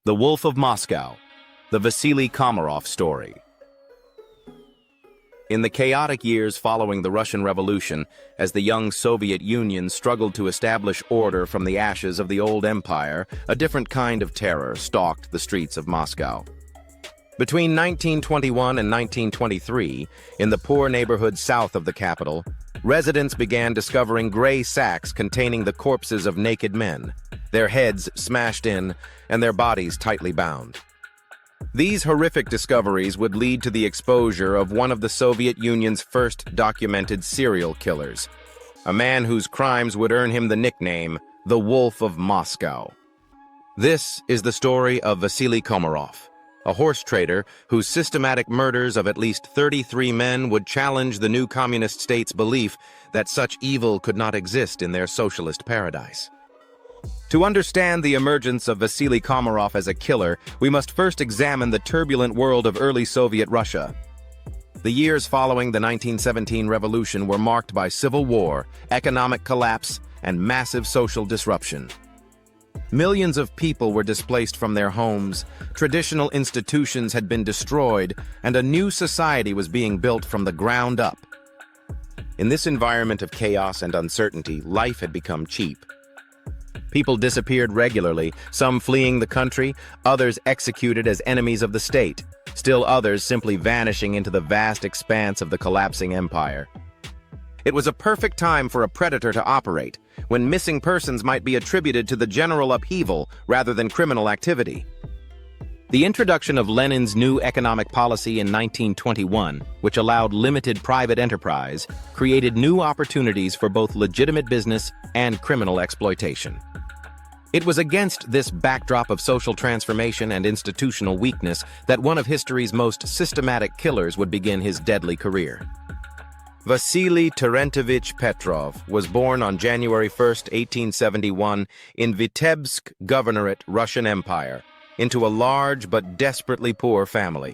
The Wolf of Moscow, the Vasili Komaroff story. In the chaotic years following the Russian Revolution, as the young Soviet Union struggled to establish order from the ashes of the old empire, a different kind of terror stalked the streets of Moscow. Between 1921 and 1923, in the poor neighborhood south of the capital, residents began discovering gray sacks containing the corpses of naked men, their heads smashed in and their bodies tightly bound. These horrific discoveries would lead to the exposure of one of the Soviet Union's first documented serial killers, a man whose crimes would earn him the nickname, the Wolf of Moscow. This is the story of Vasili Komaroff, a horse trader whose systematic murders of at least 33 men would challenge the new communist state's belief that such evil could not exist in their socialist paradise. To understand the emergence of Vasili Komaroff as a killer, we must first examine the turbulent world of early Soviet Russia. The years following the 1917 revolution were marked by civil war, economic collapse, and massive social disruption. Millions of people were displaced from their homes, traditional institutions had been destroyed, and a new society was being built from the ground up. In this environment of chaos and uncertainty, life had become cheap. People disappeared regularly, some fleeing the country, others executed as enemies of the state, still others simply vanishing into the vast expanse of the collapsing empire. It was a perfect time for a predator to operate, when missing persons might be attributed to the general upheaval rather than criminal activity. The introduction of Lenin's new economic policy in 1921, which allowed limited private enterprise, created new opportunities for both legitimate business and criminal exploitation. It was against this backdrop of social transformation and institutional weakness that one of history's most systematic killers would begin his deadly career. Vasily Terentovich Petrov was born on January 1, 1871, in Vitebsk Governorate, Russian Empire, into a large but desperately poor family.